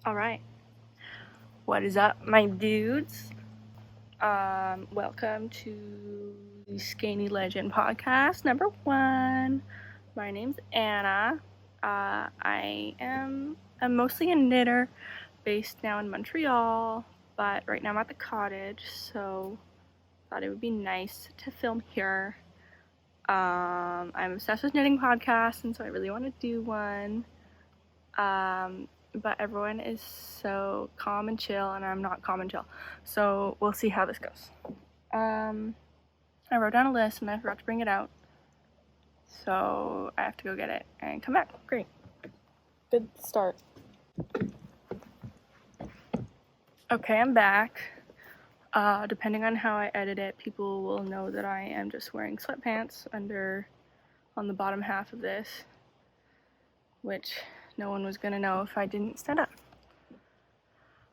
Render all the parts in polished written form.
Alright, what is up, my dudes? Welcome to the Skeiny Legend podcast number 1. My name's Anna. I'm mostly a knitter based now in Montreal, but right now I'm at the cottage, so thought it would be nice to film here. I'm obsessed with knitting podcasts, and so I really want to do one. But everyone is so calm and chill, and I'm not calm and chill. So we'll see how this goes. I wrote down a list and I forgot to bring it out. So I have to go get it and come back. Great. Good start. Okay, I'm back. Depending on how I edit it, people will know that I am just wearing sweatpants on the bottom half of this, which no one was gonna know if I didn't stand up.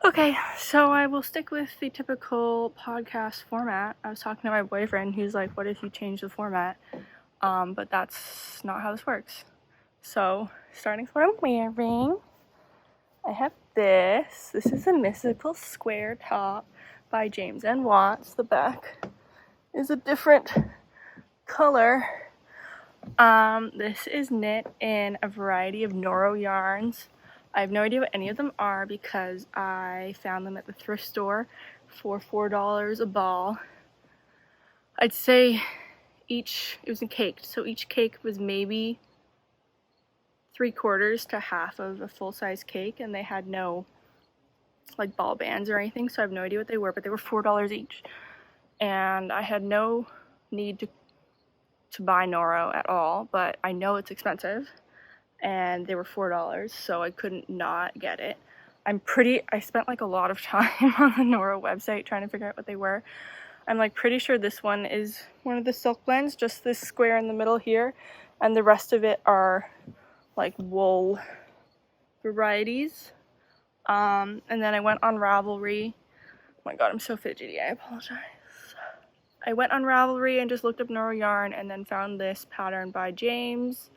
Okay, so I will stick with the typical podcast format. I was talking to my boyfriend, who's like, what if you change the format? But that's not how this works. So, starting with what I'm wearing, I have this. This is a mystical square top by James & Watts. The back is a different color. This is knit in a variety of Noro yarns. I have no idea what any of them are because I found them at the thrift store for $4 a ball. I'd say it was in caked, so each cake was maybe 3/4 to half of a full-size cake, and they had no like ball bands or anything, so I have no idea what they were, but they were $4 each. And I had no need to buy Noro at all, but I know it's expensive, and they were $4, so I couldn't not get it. I spent like a lot of time on the Noro website trying to figure out what they were. I'm like pretty sure this one is one of the silk blends, just this square in the middle here, and the rest of it are like wool varieties. And then I went on Ravelry. Oh my god, I'm so fidgety, I apologize. I went on Ravelry and just looked up Noro yarn and then found this pattern by James.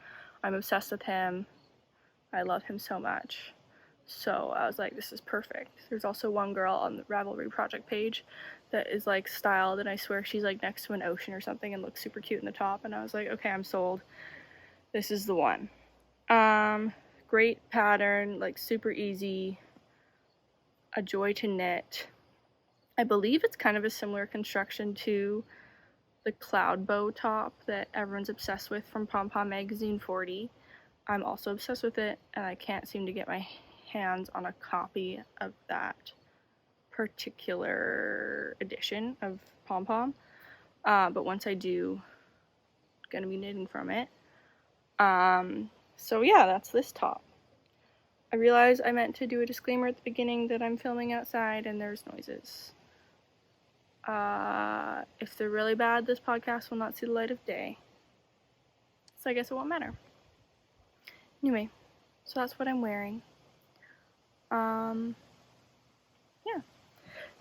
I'm obsessed with him. I love him so much. So I was like, this is perfect. There's also one girl on the Ravelry project page that is like styled, and I swear she's like next to an ocean or something and looks super cute in the top, and I was like, okay, I'm sold. This is the one. Great pattern, like super easy, a joy to knit. I believe it's kind of a similar construction to the cloud bow top that everyone's obsessed with from Pom Pom Magazine 40. I'm also obsessed with it, and I can't seem to get my hands on a copy of that particular edition of Pom Pom. But once I do, I'm gonna be knitting from it. So yeah, that's this top. I realized I meant to do a disclaimer at the beginning that I'm filming outside and there's noises. If they're really bad, this podcast will not see the light of day. So I guess it won't matter. Anyway, so that's what I'm wearing. Yeah.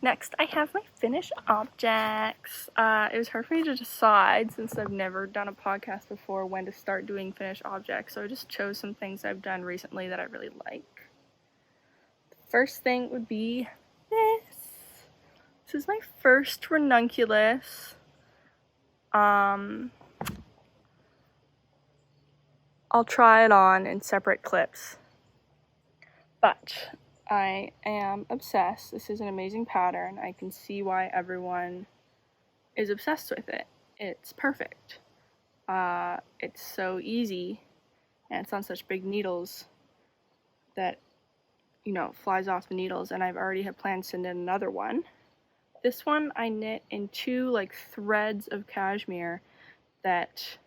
Next, I have my finished objects. It was hard for me to decide, since I've never done a podcast before, when to start doing finished objects, so I just chose some things I've done recently that I really like. The first thing would be this. This is my first Ranunculus. I'll try it on in separate clips, but I am obsessed. This is an amazing pattern. I can see why everyone is obsessed with it. It's perfect. It's so easy, and it's on such big needles that, you know, it flies off the needles, and I've already had plans to knit another one. This one I knit in 2 like threads of cashmere that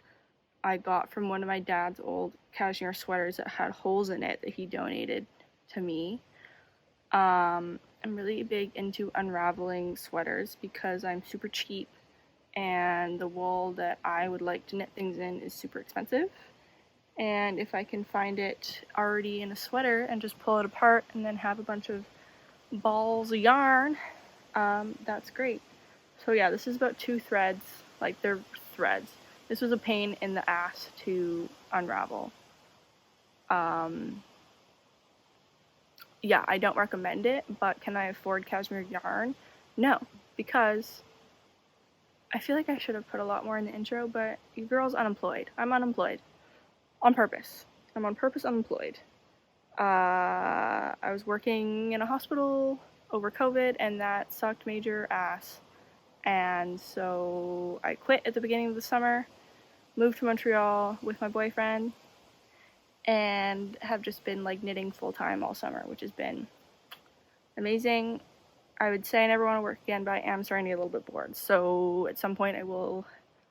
I got from one of my dad's old cashmere sweaters that had holes in it that he donated to me. I'm really big into unraveling sweaters because I'm super cheap, and the wool that I would like to knit things in is super expensive. And if I can find it already in a sweater and just pull it apart and then have a bunch of balls of yarn, that's great. So yeah, this is about 2 threads, like they're threads. This was a pain in the ass to unravel. yeah, I don't recommend it, but can I afford cashmere yarn? No, because I feel like I should have put a lot more in the intro, but your girl's unemployed. I'm unemployed. On purpose. I'm on purpose unemployed. I was working in a hospital over COVID, and that sucked major ass. And so I quit at the beginning of the summer, moved to Montreal with my boyfriend, and have just been like knitting full time all summer, which has been amazing. I would say I never want to work again, but I am starting to get a little bit bored. So at some point I will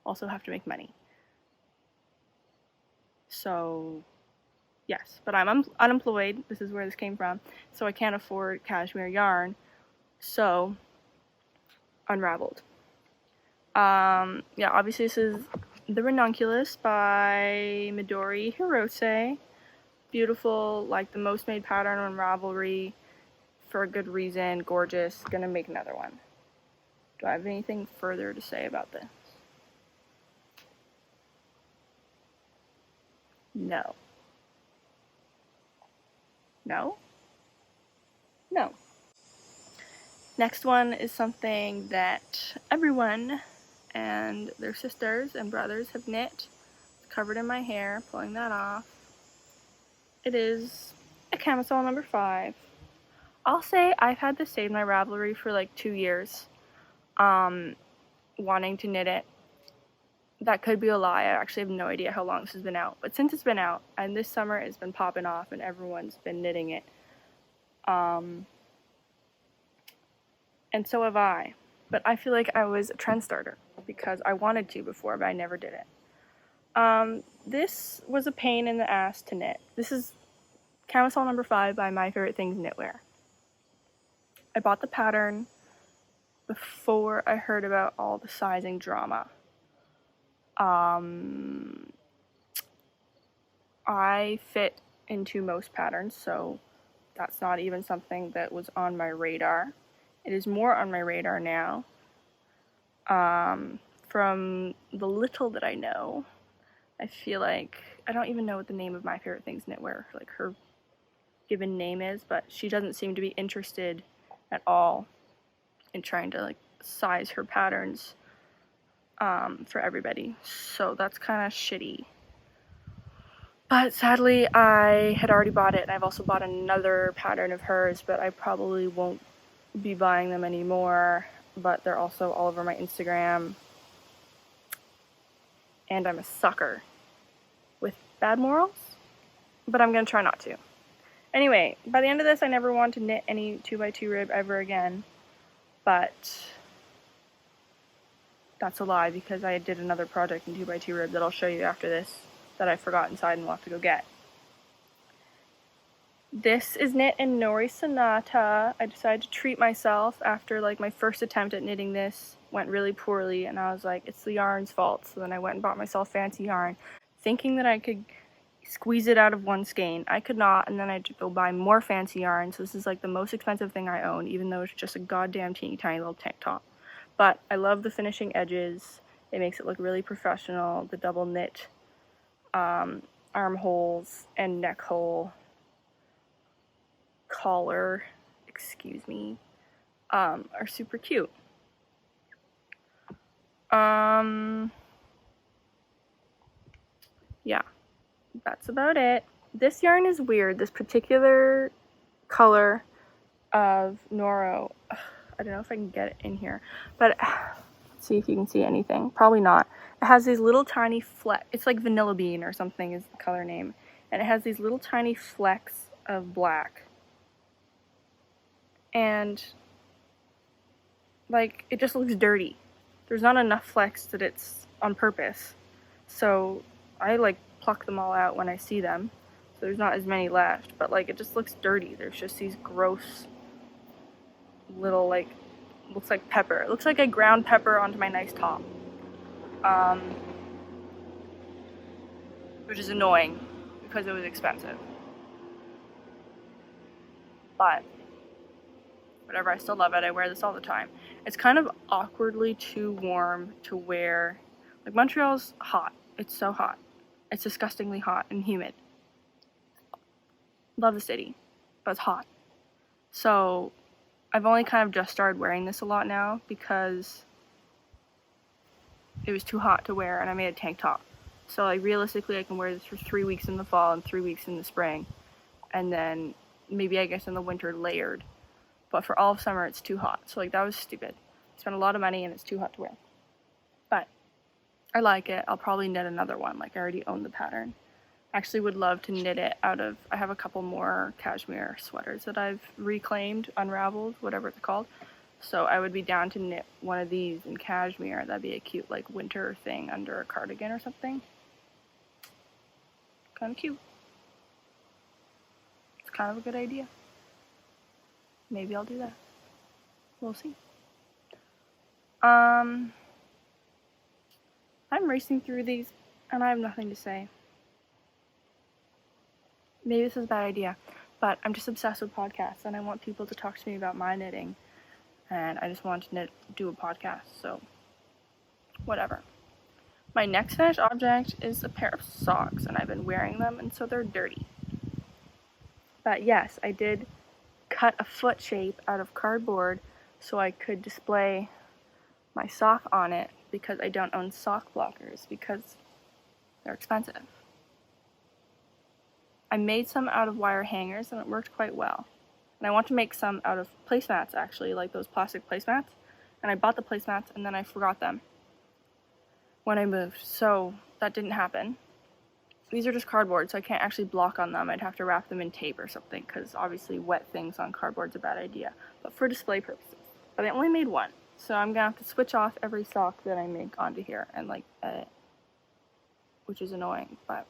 also have to make money. So yes, but I'm unemployed. This is where this came from. So I can't afford cashmere yarn. So unraveled. Yeah, obviously this is the Ranunculus by Midori Hirose. Beautiful, like the most made pattern on Ravelry for a good reason. Gorgeous. Gonna make another one. Do I have anything further to say about this? No. No? No. Next one is something that everyone and their sisters and brothers have knit. It's covered in my hair, pulling that off. It is a Camisole No.5. I'll say I've had this saved in my Ravelry for like 2 years, wanting to knit it. That could be a lie. I actually have no idea how long this has been out. But since it's been out, and this summer it's been popping off and everyone's been knitting it. And so have I. But I feel like I was a trend starter because I wanted to before, but I never did it. This was a pain in the ass to knit. This is Camisole No.5 by My Favorite Things Knitwear. I bought the pattern before I heard about all the sizing drama. I fit into most patterns, so that's not even something that was on my radar. It is more on my radar now. From the little that I know, I feel like, I don't even know what the name of My Favorite Things Knitwear, like her given name is, but she doesn't seem to be interested at all in trying to like size her patterns for everybody. So that's kind of shitty. But sadly, I had already bought it, and I've also bought another pattern of hers, but I probably won't be buying them anymore. But they're also all over my Instagram. And I'm a sucker with bad morals, but I'm going to try not to. Anyway, by the end of this, I never want to knit any 2x2 rib ever again, but that's a lie because I did another project in 2x2 rib that I'll show you after this that I forgot inside and will have to go get. This is knit in Nori Sonata. I decided to treat myself after like my first attempt at knitting this went really poorly, and I was like, it's the yarn's fault. So then I went and bought myself fancy yarn, thinking that I could squeeze it out of one skein. I could not, and then I had to go buy more fancy yarn. So this is like the most expensive thing I own, even though it's just a goddamn teeny tiny little tank top. But I love the finishing edges. It makes it look really professional. The double knit armholes and neck hole collar, excuse me, are super cute. Yeah, that's about it. This yarn is weird. This particular color of Noro, I don't know if I can get it in here, but let's see if you can see anything. Probably not. It has these little tiny flecks. It's like vanilla bean or something is the color name. And it has these little tiny flecks of black. And like, it just looks dirty. There's not enough flecks that it's on purpose. So I like pluck them all out when I see them. So there's not as many left, but like, it just looks dirty. There's just these gross little, like, looks like pepper. It looks like I ground pepper onto my nice top. Which is annoying because it was expensive. But whatever, I still love it. I wear this all the time. It's kind of awkwardly too warm to wear. Like, Montreal's hot. It's so hot. It's disgustingly hot and humid. Love the city, but it's hot. So I've only kind of just started wearing this a lot now because it was too hot to wear and I made a tank top. So like realistically I can wear this for 3 weeks in the fall and 3 weeks in the spring, and then maybe I guess in the winter layered. But for all of summer it's too hot. So like that was stupid. I spent a lot of money and it's too hot to wear. But I like it. I'll probably knit another one. Like I already own the pattern. Actually would love to knit it out of, I have a couple more cashmere sweaters that I've reclaimed, unraveled, whatever it's called. So I would be down to knit one of these in cashmere. That'd be a cute like winter thing under a cardigan or something. Kind of cute. It's kind of a good idea. Maybe I'll do that. We'll see. I'm racing through these and I have nothing to say. Maybe this is a bad idea, but I'm just obsessed with podcasts and I want people to talk to me about my knitting, and I just want to do a podcast, so whatever. My next finished object is a pair of socks, and I've been wearing them and so they're dirty. But yes, I did cut a foot shape out of cardboard so I could display my sock on it because I don't own sock blockers because they're expensive. I made some out of wire hangers and it worked quite well. And I want to make some out of placemats actually, like those plastic placemats. And I bought the placemats and then I forgot them when I moved, so that didn't happen. These are just cardboard, so I can't actually block on them. I'd have to wrap them in tape or something because obviously wet things on cardboard's a bad idea. But for display purposes. But I only made one, so I'm gonna have to switch off every sock that I make onto here and like edit, which is annoying, but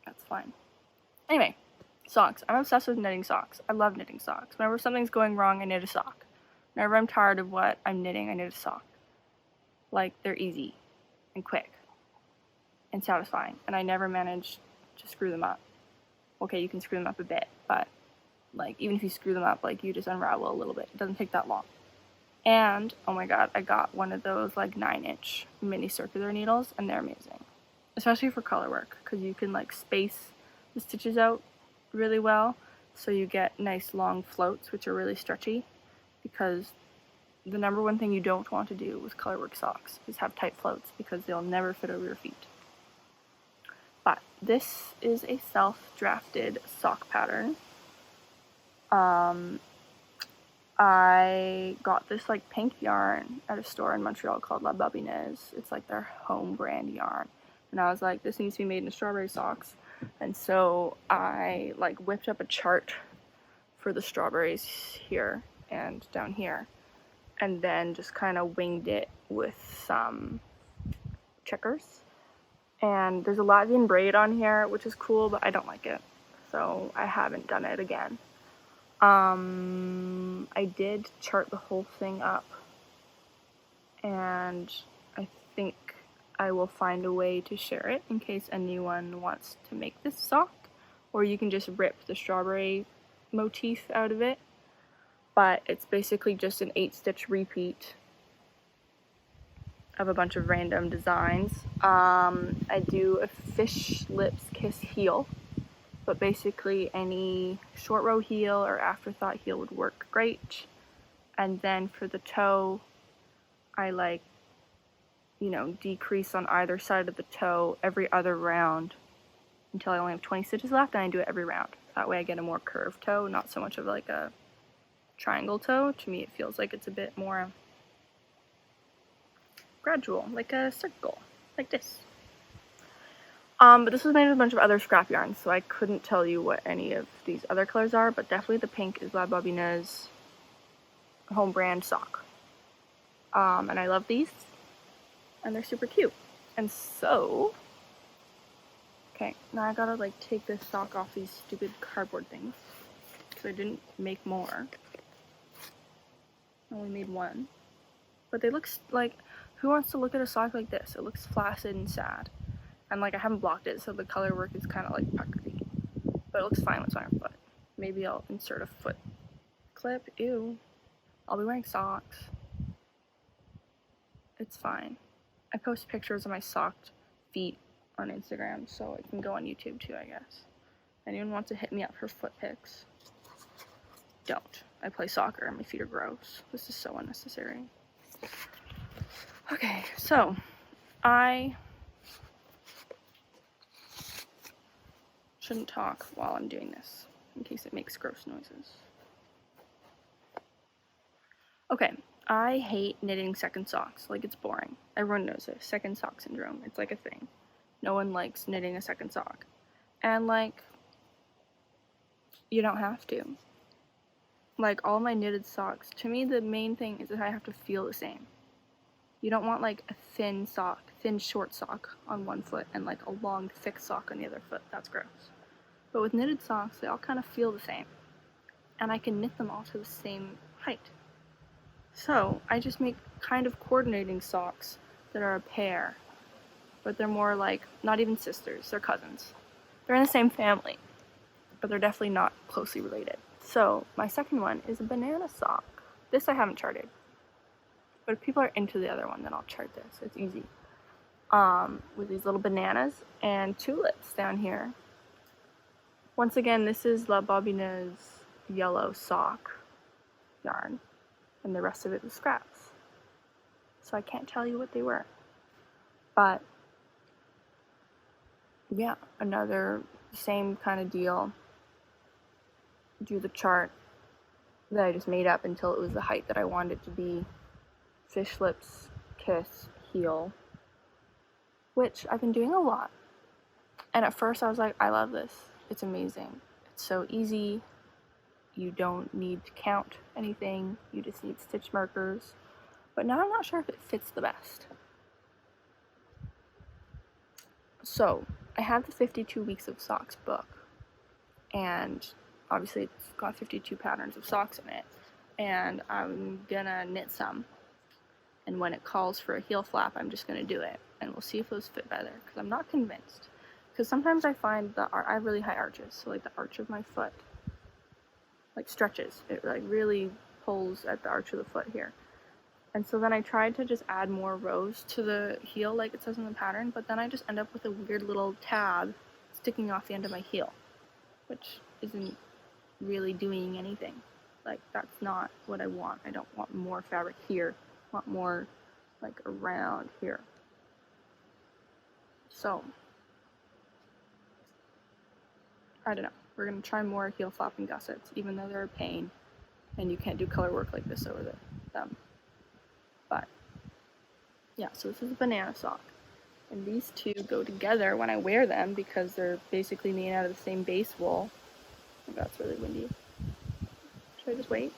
that's fine. Anyway, socks. I'm obsessed with knitting socks. I love knitting socks. Whenever something's going wrong, I knit a sock. Whenever I'm tired of what I'm knitting, I knit a sock. Like, they're easy and quick and satisfying, and I never manage to screw them up. Okay, you can screw them up a bit, but like, even if you screw them up, like, you just unravel a little bit. It doesn't take that long. And, oh my god, I got one of those, like, 9-inch mini circular needles, and they're amazing. Especially for color work, because you can, like, space the stitches out really well, so you get nice long floats, which are really stretchy, because the number one thing you don't want to do with colorwork socks is have tight floats, because they'll never fit over your feet. But this is a self-drafted sock pattern. I got this like pink yarn at a store in Montreal called La Bobinez. It's like their home brand yarn, and I was like, this needs to be made into strawberry socks. And so I like whipped up a chart for the strawberries here and down here, and then just kind of winged it with some checkers. And there's a Latvian braid on here, which is cool, but I don't like it, so I haven't done it again. I did chart the whole thing up, and I think I will find a way to share it in case anyone wants to make this sock, or you can just rip the strawberry motif out of it. But it's basically just an 8-stitch repeat of a bunch of random designs. I do a fish lips kiss heel, but basically any short row heel or afterthought heel would work great. And then for the toe, I like, you know, decrease on either side of the toe every other round until I only have 20 stitches left, and I do it every round. That way I get a more curved toe, not so much of like a triangle toe. To me it feels like it's a bit more gradual, like a circle, like this. But this was made with a bunch of other scrap yarns, so I couldn't tell you what any of these other colors are, but definitely the pink is La Bobinez home brand sock. And I love these, and they're super cute. And so, okay, now I gotta like take this sock off these stupid cardboard things, because I didn't make more. I only made one. But they look like, who wants to look at a sock like this? It looks flaccid and sad. And like I haven't blocked it, so the color work is kind of like puckery. But it looks fine with my foot. Maybe I'll insert a foot clip. Ew. I'll be wearing socks. It's fine. I post pictures of my socked feet on Instagram, so it can go on YouTube too, I guess. Anyone wants to hit me up for foot pics? Don't. I play soccer and my feet are gross. This is so unnecessary. Okay, so I shouldn't talk while I'm doing this in case it makes gross noises. Okay, I hate knitting second socks. Like, it's boring. Everyone knows it. Second sock syndrome. It's like a thing. No one likes knitting a second sock. And like, you don't have to. Like, all my knitted socks, to me the main thing is that I have to feel the same. You don't want like a thin sock, thin short sock on one foot and like a long thick sock on the other foot. That's gross. But with knitted socks, they all kind of feel the same. And I can knit them all to the same height. So I just make kind of coordinating socks that are a pair. But they're more like, not even sisters, they're cousins. They're in the same family, but they're definitely not closely related. So my second one is a banana sock. This I haven't charted. But if people are into the other one, then I'll chart this. It's easy. With these little bananas and tulips down here. Once again, this is La Bobina's yellow sock yarn. And the rest of it is scraps. So I can't tell you what they were. But yeah, another same kind of deal. Do the chart that I just made up until it was the height that I wanted it to be. Fish lips, kiss, heel. Which I've been doing a lot. And at first I was like, I love this. It's amazing. It's so easy. You don't need to count anything. You just need stitch markers. But now I'm not sure if it fits the best. So, I have the 52 Weeks of Socks book. And obviously it's got 52 patterns of socks in it. And I'm gonna knit some. And when it calls for a heel flap, I'm just gonna do it. And we'll see if those fit better. Because I'm not convinced. Because sometimes I find that I have really high arches. So like the arch of my foot like stretches. It like really pulls at the arch of the foot here. And so then I tried to just add more rows to the heel like it says in the pattern, but then I just end up with a weird little tab sticking off the end of my heel, which isn't really doing anything. Like, that's not what I want. I don't want more fabric here. I want more like around here. So I don't know. We're going to try more heel flapping gussets, even though they're a pain, and you can't do color work like this over them. But, yeah, so this is a banana sock. And these two go together when I wear them because they're basically made out of the same base wool. Oh god, it's really windy. Should I just wait?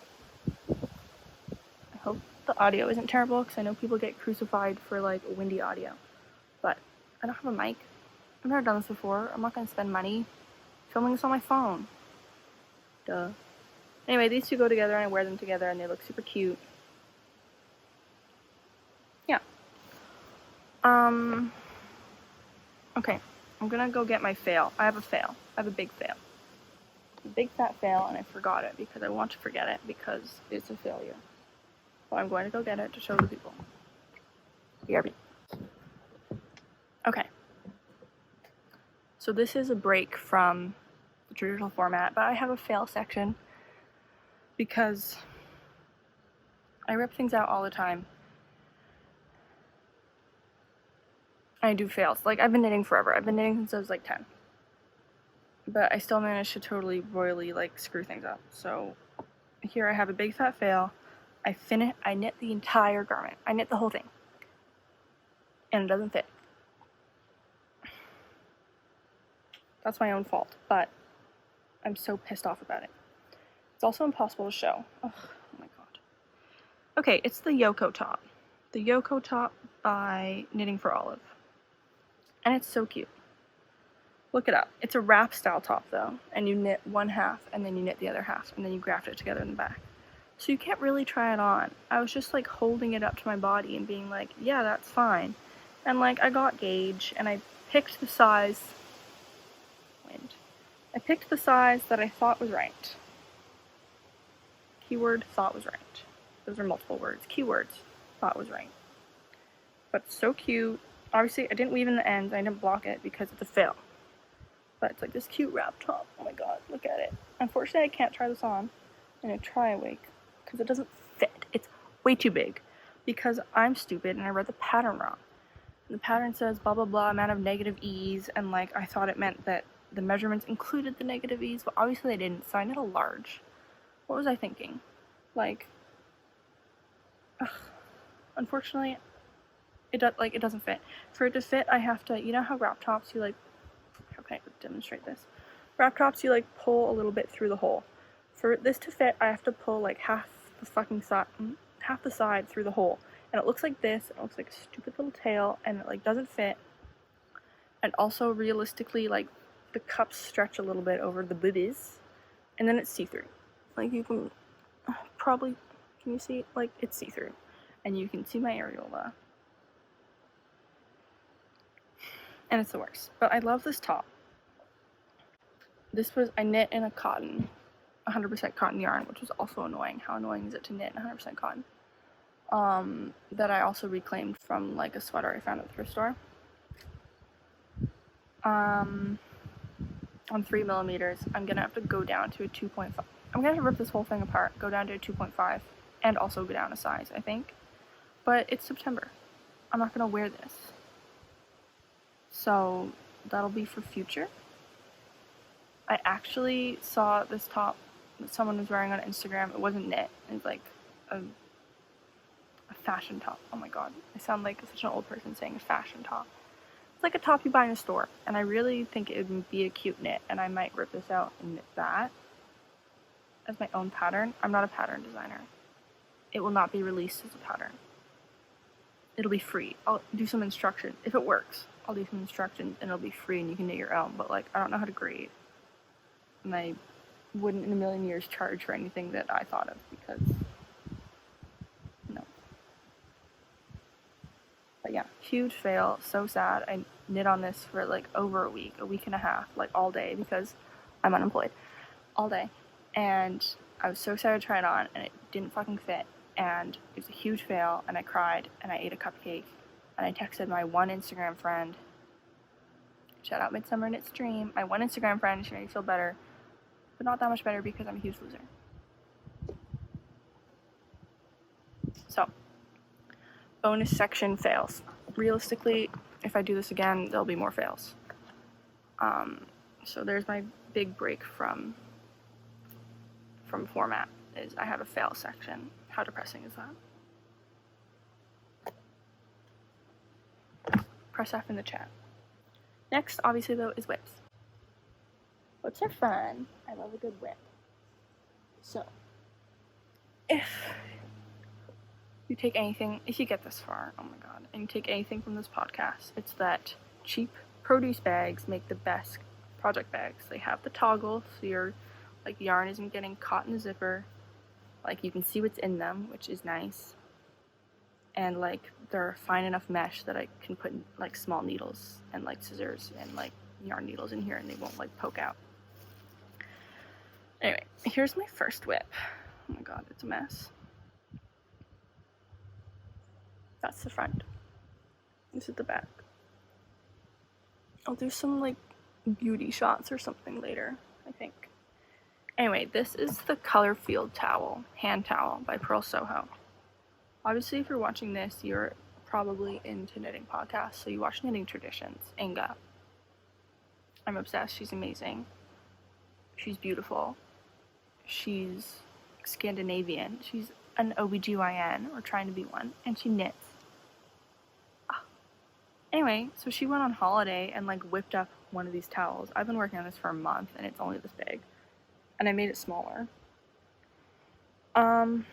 I hope the audio isn't terrible because I know people get crucified for, like, windy audio. But I don't have a mic. I've never done this before. I'm not going to spend money filming this on my phone. Duh. Anyway, these two go together and I wear them together and they look super cute. Yeah. Okay. I'm gonna go get my fail. I have a fail. I have a big fail. A big fat fail, and I forgot it because I want to forget it because it's a failure. So I'm going to go get it to show the people. BRB. Okay. So this is a break from the traditional format, but I have a fail section because I rip things out all the time. I do fails. Like, I've been knitting forever. I've been knitting since I was like 10. But I still managed to totally royally like screw things up. So here I have a big fat fail. I knit the entire garment. I knit the whole thing. And it doesn't fit. That's my own fault, but I'm so pissed off about it. It's also impossible to show. Ugh, oh my god. Okay, it's the Yoko top. The Yoko top by Knitting for Olive. And it's so cute. Look it up. It's a wrap style top though, and you knit one half and then you knit the other half and then you graft it together in the back. So you can't really try it on. I was just like holding it up to my body and being like, yeah, that's fine. And like I got gauge and I picked the size. I picked the size that I thought was right. Keyword, thought was right. Those are multiple words. Keywords, thought was right. But it's so cute. Obviously, I didn't weave in the ends. I didn't block it because it's a fail. But it's like this cute wrap top. Oh my god, look at it. Unfortunately, I can't try this on. in a try-awake because it doesn't fit. It's way too big because I'm stupid and I read the pattern wrong. The pattern says blah blah blah amount of negative ease, and like I thought it meant that the measurements included the negative ease, but obviously they didn't, so I knit a large. What was I thinking? Like, unfortunately, it doesn't fit. For it to fit, I have to, you know how wrap tops, you like, how can I demonstrate this? Wrap tops, you like pull a little bit through the hole. For this to fit, I have to pull like half the side through the hole. And it looks like this, it looks like a stupid little tail, and it like doesn't fit. And also realistically, like the cups stretch a little bit over the boobies, and then it's see-through. Like you can probably, can you see? Like it's see-through. And you can see my areola. And it's the worst. But I love this top. This was, I knit in a cotton, 100% cotton yarn, which was also annoying. How annoying is it to knit in 100% cotton? That I also reclaimed from like a sweater I found at the thrift store. On 3mm, I'm gonna have to go down to a 2.5. I'm gonna have to rip this whole thing apart, go down to a 2.5, and also go down a size, I think. But it's September. I'm not gonna wear this. So that'll be for future. I actually saw this top that someone was wearing on Instagram. It wasn't knit. It's like a fashion top. Oh my god. I sound like such an old person saying a fashion top. It's like a top you buy in a store. And I really think it would be a cute knit. And I might rip this out and knit that as my own pattern. I'm not a pattern designer. It will not be released as a pattern. It'll be free. I'll do some instructions. If it works, I'll do some instructions and it'll be free and you can knit your own. But like, I don't know how to grade. And I wouldn't in a million years charge for anything that I thought of because, no. But yeah, huge fail, so sad. I knit on this for like over a week and a half, like all day because I'm unemployed, all day. And I was so excited to try it on and it didn't fucking fit. And it was a huge fail and I cried and I ate a cupcake and I texted my one Instagram friend, shout out Midsummer Knit Stream, my one Instagram friend, she made me feel better. But not that much better because I'm a huge loser. So, bonus section fails. Realistically, if I do this again, there'll be more fails. So there's my big break from format, is I have a fail section. How depressing is that? Press F in the chat. Next, obviously though, is whips. Whips are fun. I love a good whip. So, if you take anything, if you get this far, oh my god, and you take anything from this podcast, it's that cheap produce bags make the best project bags. They have the toggle, so your like yarn isn't getting caught in the zipper. Like you can see what's in them, which is nice. And like they're fine enough mesh that I can put like small needles and like scissors and like yarn needles in here and they won't like poke out. Anyway, here's my first whip. Oh my god, it's a mess. That's the front. This is the back. I'll do some like beauty shots or something later, I think. Anyway, this is the Colorfield Towel, hand towel by Pearl Soho. Obviously, if you're watching this, you're probably into knitting podcasts, so you watch Knitting Traditions, Inga. I'm obsessed, she's amazing. She's beautiful. She's Scandinavian. She's an OBGYN, or trying to be one, and she knits. Anyway, so she went on holiday and like whipped up one of these towels. I've been working on this for a month and it's only this big. And I made it smaller. And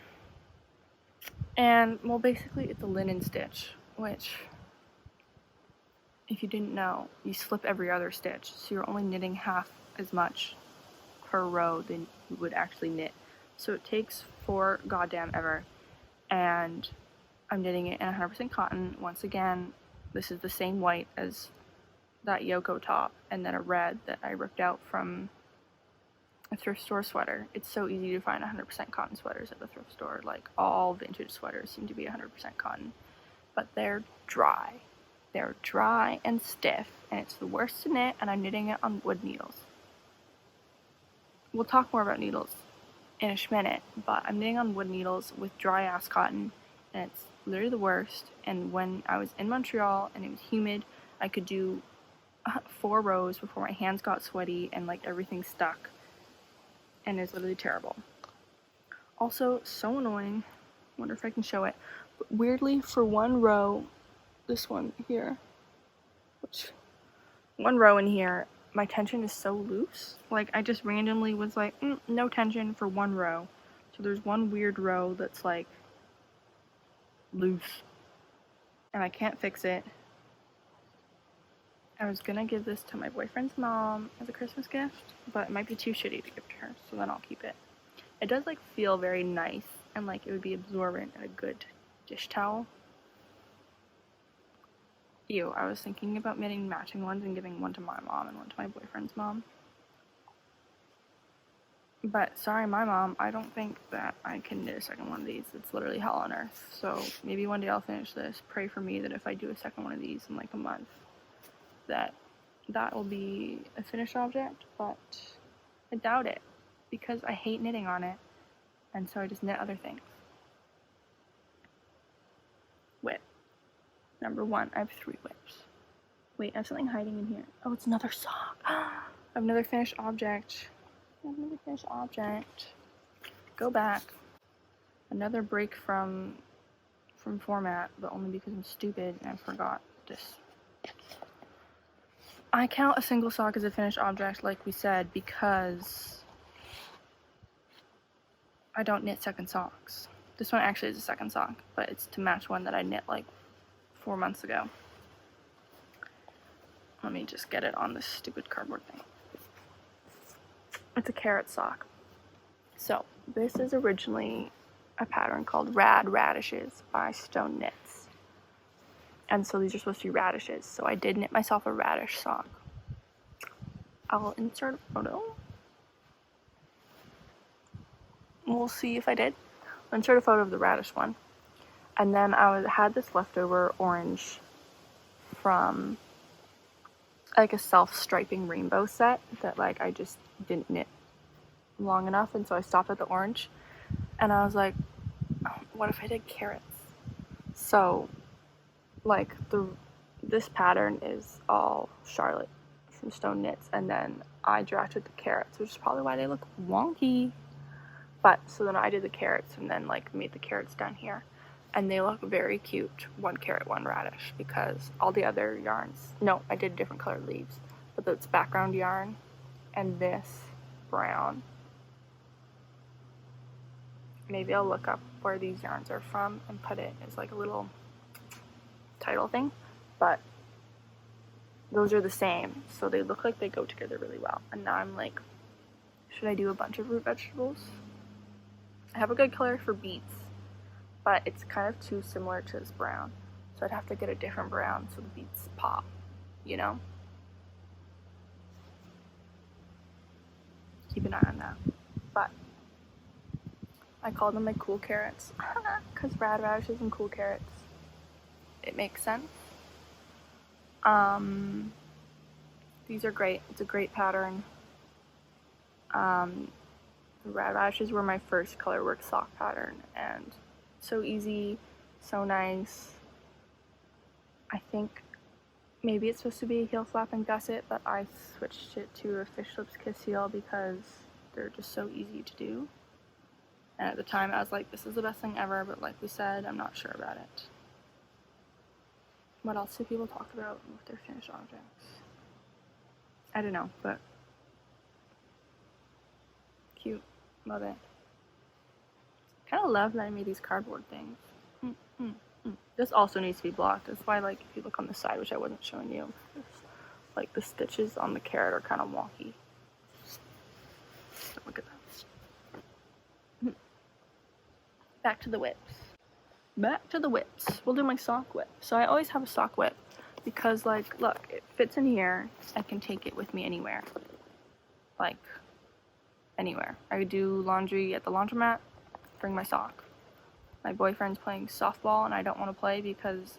well, basically it's a linen stitch, which if you didn't know, you slip every other stitch. So you're only knitting half as much per row than you would actually knit. So it takes for goddamn ever. And I'm knitting it in 100% cotton. Once again, this is the same white as that Yoko top, and then a red that I ripped out from a thrift store sweater. It's so easy to find 100% cotton sweaters at the thrift store. Like, all vintage sweaters seem to be 100% cotton. But they're dry. They're dry and stiff, and it's the worst to knit, and I'm knitting it on wood needles. We'll talk more about needles in a schminute, but I'm knitting on wood needles with dry ass cotton, and it's literally the worst. And when I was in Montreal and it was humid, I could do 4 rows before my hands got sweaty and like everything stuck, and it's literally terrible. Also, so annoying. Wonder if I can show it. But weirdly, for one row, this one here, which one row in here, my tension is so loose. Like, I just randomly was like, no tension for one row. So there's one weird row that's like loose, and I can't fix it. I was gonna give this to my boyfriend's mom as a Christmas gift, but it might be too shitty to give to her, so then I'll keep it. It does like feel very nice, and like it would be absorbent and a good dish towel. Ew, I was thinking about knitting matching ones and giving one to my mom and one to my boyfriend's mom. But sorry, my mom, I don't think that I can knit a second one of these. It's literally hell on earth. So maybe one day I'll finish this. Pray for me that if I do a second one of these in like a month, that will be a finished object, but I doubt it because I hate knitting on it, and so I just knit other things. Whip. Number 1, I have 3 whips. Wait, I have something hiding in here. Oh, it's another sock. I have another finished object. Go back. Another break from format, but only because I'm stupid and I forgot this. I count a single sock as a finished object, like we said, because I don't knit second socks. This one actually is a second sock, but it's to match one that I knit like 4 months ago. Let me just get it on this stupid cardboard thing. It's a carrot sock. So, this is originally a pattern called Rad Radishes by Stone Knits. And so these are supposed to be radishes. So I did knit myself a radish sock. I'll insert a photo. We'll see if I did. I'll insert a photo of the radish one. And then I had this leftover orange from like a self-striping rainbow set that like I just didn't knit long enough, and so I stopped at the orange. And I was like, oh, what if I did carrots? So like this pattern is all Charlotte from Stone Knits, and then I drafted the carrots, which is probably why they look wonky. But so then I did the carrots and then like made the carrots down here, and they look very cute, 1 carrot, 1 radish, because all the other yarns, no, I did different colored leaves, but that's background yarn and this brown. Maybe I'll look up where these yarns are from and put it as like a little title thing, but those are the same, so they look like they go together really well. And now I'm like, should I do a bunch of root vegetables? I have a good color for beets, but it's kind of too similar to this brown, so I'd have to get a different brown so the beets pop, you know? Keep an eye on that. But I call them my cool carrots because rad radishes and cool carrots, it makes sense. These are great. It's a great pattern. The rad radishes were my first colorwork sock pattern, and so easy, so nice. I think maybe it's supposed to be a heel flap and gusset, but I switched it to a fish lips kiss heel because they're just so easy to do. And at the time I was like, this is the best thing ever, but like we said, I'm not sure about it. What else do people talk about with their finished objects? I don't know, but cute. Love it. Kind of love that I made these cardboard things. This also needs to be blocked. That's why, like, if you look on the side, which I wasn't showing you, like the stitches on the carrot are kind of wonky. Look at that. Back to the whips. We'll do my sock whip. So I always have a sock whip because, like, look, it fits in here. I can take it with me anywhere. Like, anywhere. I could do laundry at the laundromat, bring my sock. My boyfriend's playing softball and I don't want to play because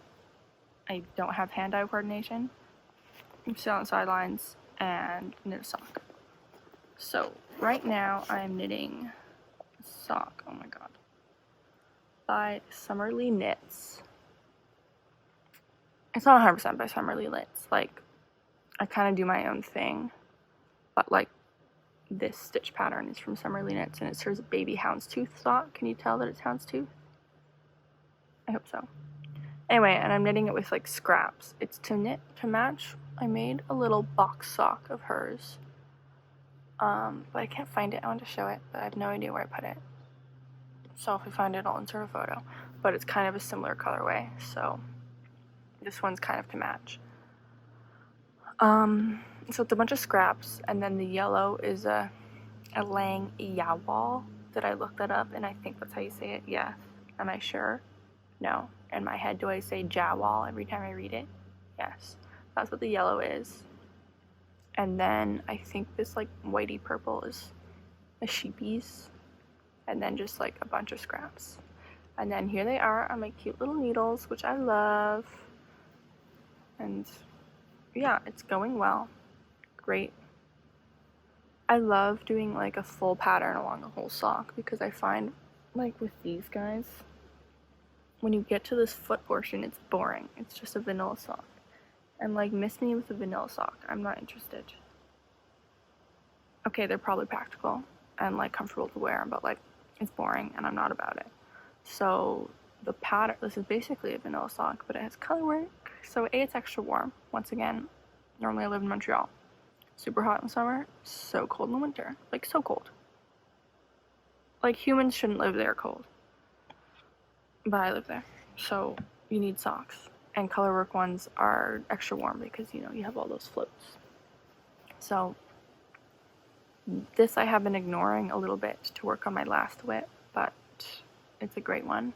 I don't have hand-eye coordination. I'm sit on the sidelines and knit a sock. So right now I'm knitting sock. Oh my god. By Summerly Knits. It's not 100% by Summerly Knits. Like, I kind of do my own thing. But, like, this stitch pattern is from Summerly Knits, and it serves a baby houndstooth sock. Can you tell that it's houndstooth? I hope so. Anyway, and I'm knitting it with, like, scraps. It's to knit to match. I made a little box sock of hers. But I can't find it. I want to show it, but I have no idea where I put it. So if I find it, I'll insert a photo. But it's kind of a similar colorway, so this one's kind of to match. So it's a bunch of scraps, and then the yellow is a Lang Yawal. Did I look that up? And I think that's how you say it. Yes. Am I sure? No. In my head, do I say Jawal every time I read it? Yes. That's what the yellow is. And then I think this like whitey purple is the sheepies. And then just like a bunch of scraps. And then here they are on my cute little needles, which I love. And yeah, it's going well. Great. I love doing like a full pattern along the whole sock because I find like with these guys, when you get to this foot portion, it's boring. It's just a vanilla sock. And like, miss me with a vanilla sock. I'm not interested. Okay, they're probably practical and like comfortable to wear, but like it's boring and I'm not about it. So the pattern, this is basically a vanilla sock, but it has color work. So A, it's extra warm. Once again, normally I live in Montreal. Super hot in the summer, so cold in the winter. Like, so cold. Like, humans shouldn't live there cold. But I live there. So you need socks. And colorwork ones are extra warm because, you know, you have all those floats. So this I have been ignoring a little bit to work on my last whip, but it's a great one.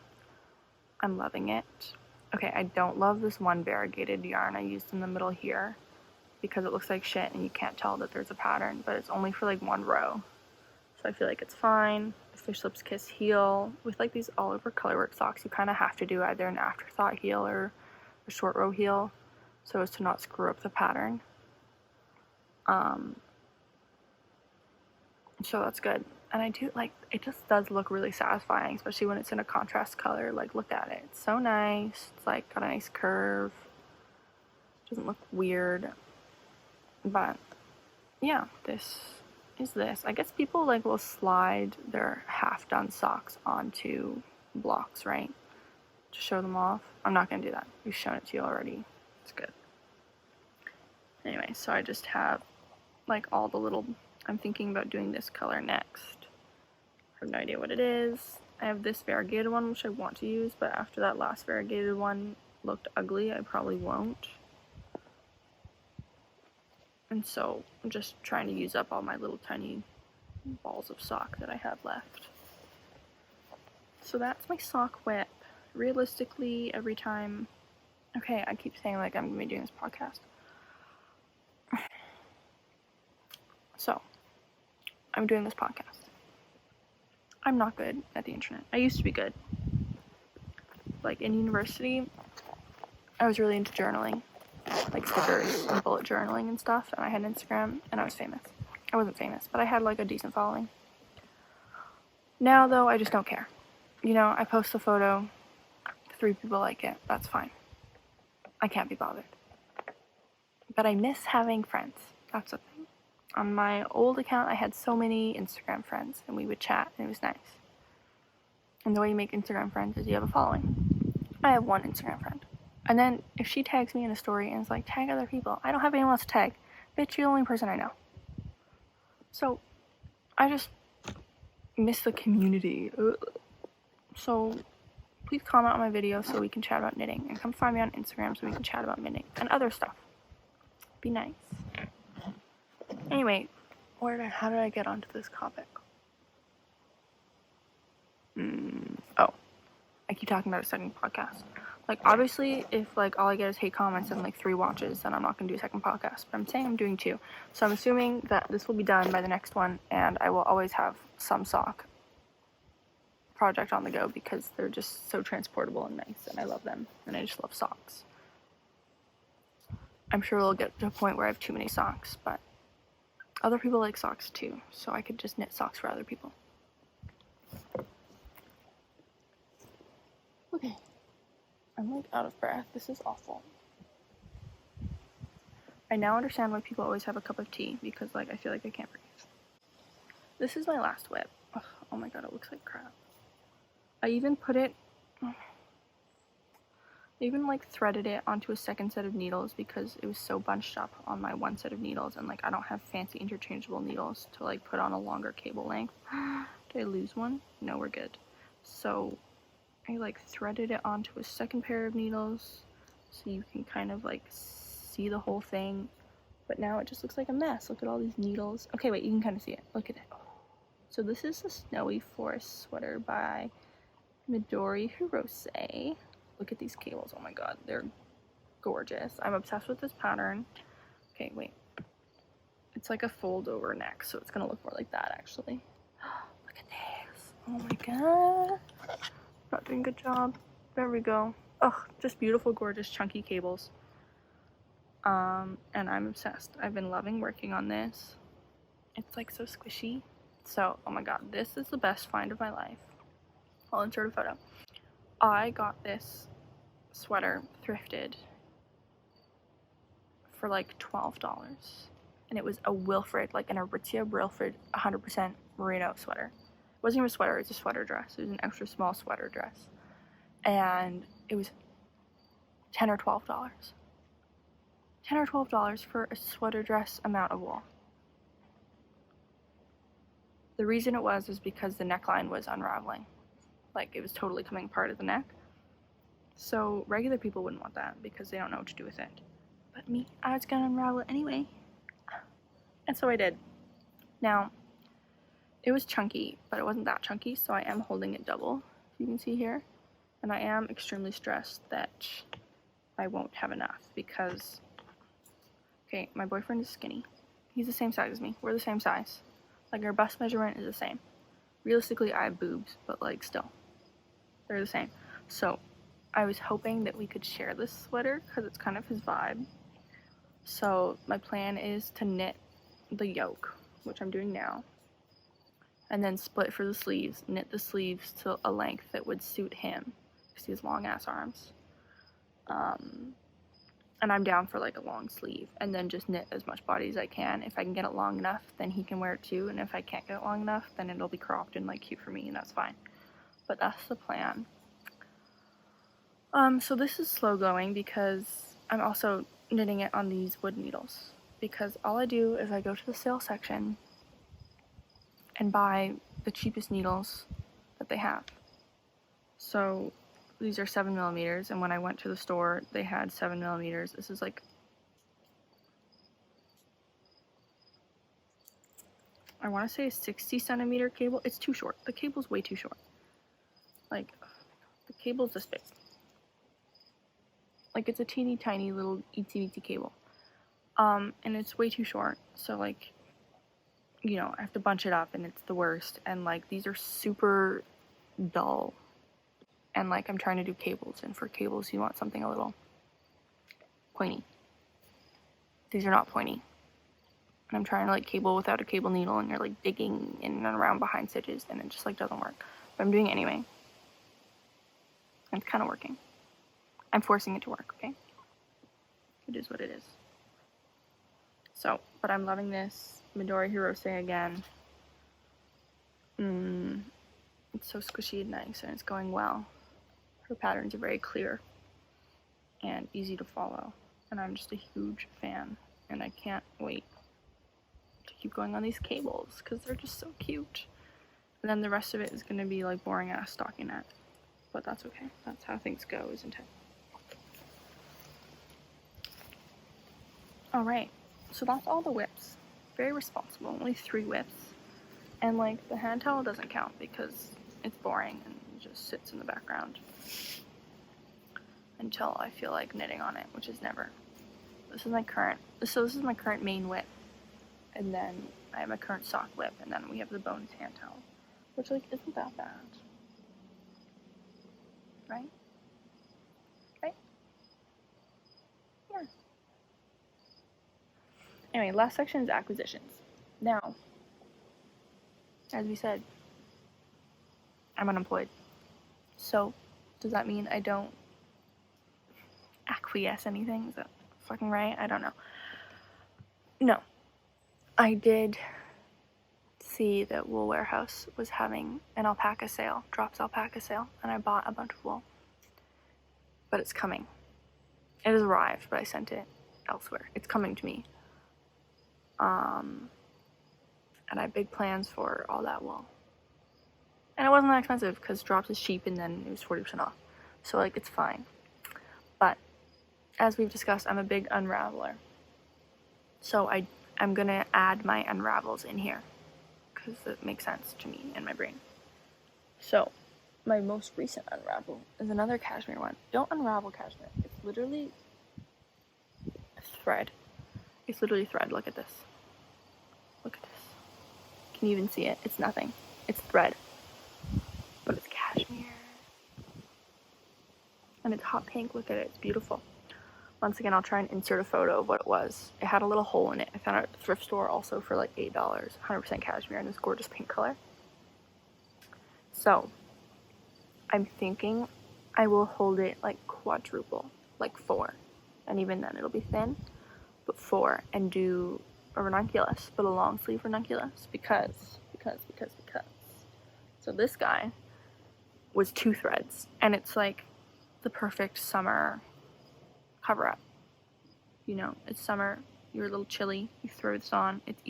I'm loving it. Okay, I don't love this one variegated yarn I used in the middle here because it looks like shit and you can't tell that there's a pattern, but it's only for like one row. So I feel like it's fine. Fish Lips Kiss heel. With like these all over colorwork socks, you kind of have to do either an afterthought heel or a short row heel so as to not screw up the pattern. So that's good. And I do like, it just does look really satisfying, especially when it's in a contrast color. Like, look at it. It's so nice. It's like got a nice curve. Doesn't look weird. But yeah, this is this. I guess people like will slide their half done socks onto blocks, right? To show them off. I'm not gonna do that. We've shown it to you already. It's good. Anyway, so I just have like all the little, I'm thinking about doing this color next. I have no idea what it is. I have this variegated one which I want to use, but after that last variegated one looked ugly, I probably won't. And so I'm just trying to use up all my little tiny balls of sock that I have left. So that's my sock whip. Realistically, every time, okay, I keep saying like I'm gonna be doing this podcast. So, I'm doing this podcast. I'm not good at the internet. I used to be good. Like in university, I was really into journaling. Like stickers and bullet journaling and stuff, and I had an Instagram and I was famous. I wasn't famous, but I had like a decent following. Now though, I just don't care. You know, I post a photo, 3 people like it, that's fine. I can't be bothered. But I miss having friends. That's the thing. On my old account, I had so many Instagram friends, and we would chat, and it was nice. And the way you make Instagram friends is you have a following. I have one Instagram friend. And then if she tags me in a story and is like, tag other people, I don't have anyone else to tag. Bitch, you're the only person I know. So I just miss the community. So please comment on my video so we can chat about knitting. And come find me on Instagram so we can chat about knitting and other stuff. Be nice. Anyway, how did I get onto this topic? Oh, I keep talking about a second podcast. Like, obviously, if, like, all I get is hate comments and, like, 3 watches, then I'm not going to do a second podcast. But I'm saying I'm doing 2. So I'm assuming that this will be done by the next one, and I will always have some sock project on the go because they're just so transportable and nice, and I love them, and I just love socks. I'm sure we'll get to a point where I have too many socks, but other people like socks too, so I could just knit socks for other people. I'm like out of breath. This is awful. I now understand why people always have a cup of tea, because like I feel like I can't breathe. This is my last whip. Ugh, oh my god, it looks like crap. I even like threaded it onto a second set of needles because it was so bunched up on my one set of needles, and like I don't have fancy interchangeable needles to like put on a longer cable length. Did I lose one? No, we're good. So I like threaded it onto a second pair of needles so you can kind of like see the whole thing, but now it just looks like a mess. Look at all these needles. Okay, wait, you can kind of see it. Look at it. So this is the Snowy Forest sweater by Midori Hirose. Look at these cables. Oh my god, they're gorgeous. I'm obsessed with this pattern. Okay, wait. It's like a fold over neck, so it's gonna look more like that actually. Look at this. Oh my god. Not doing a good job. There we go. Ugh, just beautiful, gorgeous, chunky cables. And I'm obsessed. I've been loving working on this. It's like so squishy. So, oh my god, this is the best find of my life. I'll insert a photo. I got this sweater thrifted for like $12. And it was a Wilfred, like an Aritzia Wilfred 100% merino sweater. It wasn't even a sweater, it's a sweater dress. It was an extra small sweater dress. And it was $10 or $12. $10 or $12 for a sweater dress amount of wool. The reason it was because the neckline was unraveling. Like, it was totally coming apart at the neck. So regular people wouldn't want that because they don't know what to do with it. But me, I was gonna unravel it anyway. And so I did. Now, it was chunky, but it wasn't that chunky, so I am holding it double, as you can see here. And I am extremely stressed that I won't have enough because, okay, my boyfriend is skinny. He's the same size as me. We're the same size. Like, our bust measurement is the same. Realistically, I have boobs, but like still, they're the same. So I was hoping that we could share this sweater because it's kind of his vibe. So my plan is to knit the yoke, which I'm doing now, and then split for the sleeves, knit the sleeves to a length that would suit him because he has long ass arms. And I'm down for like a long sleeve, and then just knit as much body as I can. If I can get it long enough, then he can wear it too, and if I can't get it long enough, then it'll be cropped and like cute for me, and that's fine. But that's the plan. So this is slow going because I'm also knitting it on these wood needles, because all I do is I go to the sale section and buy the cheapest needles that they have. So these are 7mm, and when I went to the store, they had 7mm. This is like, I want to say a 60cm cable. It's too short. The cable's way too short. Like, the cable's this big. Like, it's a teeny tiny little itsy bitsy cable. And it's way too short. So like, you know, I have to bunch it up, and it's the worst. And like, these are super dull. And like, I'm trying to do cables, and for cables you want something a little pointy. These are not pointy. And I'm trying to like cable without a cable needle, and you're like digging in and around behind stitches, and it just like doesn't work. But I'm doing it anyway. And it's kind of working. I'm forcing it to work, okay? It is what it is. So, but I'm loving this. Midori Hirose again. It's so squishy and nice, and it's going well. Her patterns are very clear and easy to follow, and I'm just a huge fan, and I can't wait to keep going on these cables because they're just so cute. And then the rest of it is going to be like boring ass stockinette, but that's okay. That's how things go, isn't it? Alright, so that's all the whips. Very responsible, only 3 whips. And like, the hand towel doesn't count because it's boring and just sits in the background until I feel like knitting on it, which is never. This is my current main whip, and then I have my current sock whip, and then we have the bonus hand towel, which like isn't that bad, right? Right? Yeah. Anyway, last section is acquisitions. Now, as we said, I'm unemployed. So Does that mean I don't acquiesce anything? Is that fucking right? I don't know. No. I did see that Wool Warehouse was having an alpaca sale, drops alpaca sale, and I bought a bunch of wool. But it's coming. It has arrived, but I sent it elsewhere. It's coming to me. And I have big plans for all that wool. And it wasn't that expensive because drops is cheap and then it was 40% off. So like it's fine. But as we've discussed, I'm a big unraveler. So I'm gonna add my unravels in here because it makes sense to me in my brain. So my most recent unravel is another cashmere one. Don't unravel cashmere. It's literally a thread. It's literally thread. Look at this. Look at this. Can you even see it? It's nothing. It's thread. But it's cashmere. And it's hot pink. Look at it. It's beautiful. Once again, I'll try and insert a photo of what it was. It had a little hole in it. I found it at the thrift store also for like $8. 100% cashmere in this gorgeous pink color. So, I'm thinking I will hold it like quadruple, like 4. And even then it'll be thin, but 4. And do a ranunculus, but a long sleeve ranunculus because. So this guy was 2 threads, and it's like the perfect summer cover up. You know, it's summer, you're a little chilly, you throw this on, it's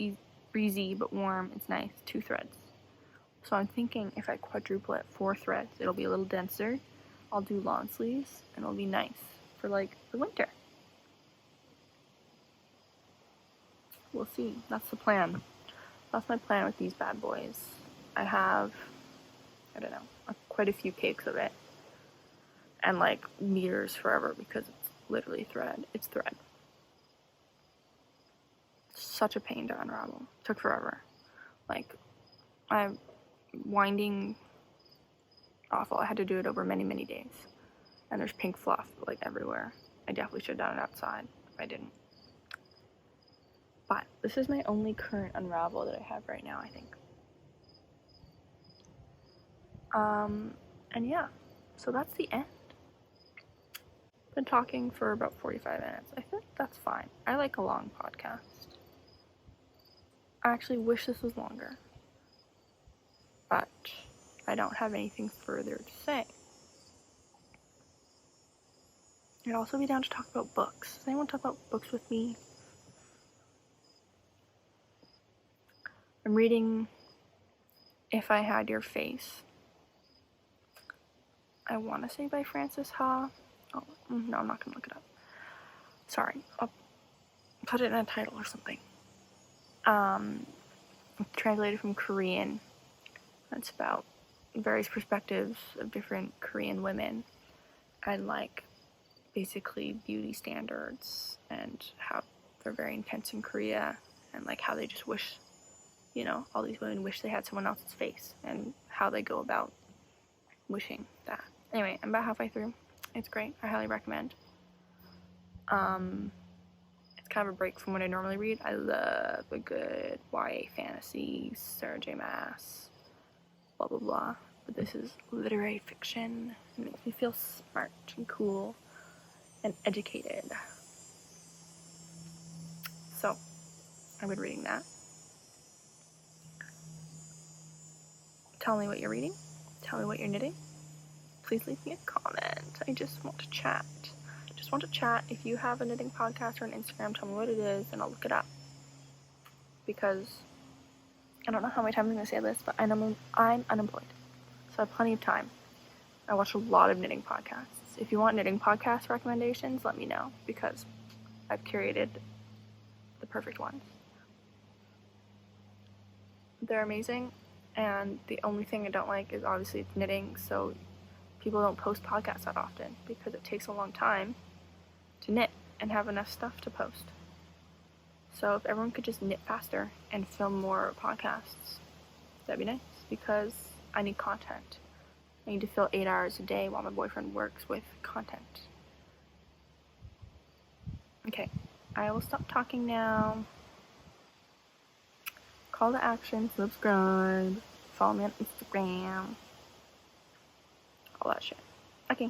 breezy but warm, it's nice, 2 threads. So I'm thinking if I quadruple it, 4 threads, it'll be a little denser. I'll do long sleeves, and it'll be nice for like the winter. We'll see. That's the plan. That's my plan with these bad boys. I have, I don't know, quite a few cakes of it. And like meters forever because it's literally thread. It's thread. Such a pain to unravel. Took forever. Like, I'm winding awful. I had to do it over many, many days. And there's pink fluff like everywhere. I definitely should have done it outside if I didn't. But this is my only current unravel that I have right now, I think. And yeah, so that's the end. Been talking for about 45 minutes. I think that's fine. I like a long podcast. I actually wish this was longer. But I don't have anything further to say. I'd also be down to talk about books. Does anyone talk about books with me? I'm reading If I Had Your Face. I want to say by Frances Ha. Oh, no, I'm not going to look it up. Sorry. I'll put it in a title or something. Translated from Korean. It's about various perspectives of different Korean women and like basically beauty standards and how they're very intense in Korea and like how they just wish, you know, all these women wish they had someone else's face and how they go about wishing that. Anyway, I'm about halfway through. It's great. I highly recommend. It's kind of a break from what I normally read. I love a good YA fantasy, Sarah J. Maas, blah blah blah. But this is literary fiction. It makes me feel smart and cool and educated. So, I've been reading that. Tell me what you're reading. Tell me what you're knitting. Please leave me a comment. I just want to chat. If you have a knitting podcast or an Instagram, tell me what it is and I'll look it up. Because I don't know how many times I'm going to say this, but I'm unemployed. So I have plenty of time. I watch a lot of knitting podcasts. If you want knitting podcast recommendations, let me know because I've curated the perfect ones. They're amazing, and the only thing I don't like is obviously it's knitting, so people don't post podcasts that often because it takes a long time to knit and have enough stuff to post. So if everyone could just knit faster and film more podcasts, that'd be nice because I need content. I need to fill 8 hours a day while my boyfriend works with content. Okay, I will stop talking now. Call to action, subscribe, follow me on Instagram, all that shit. Okay.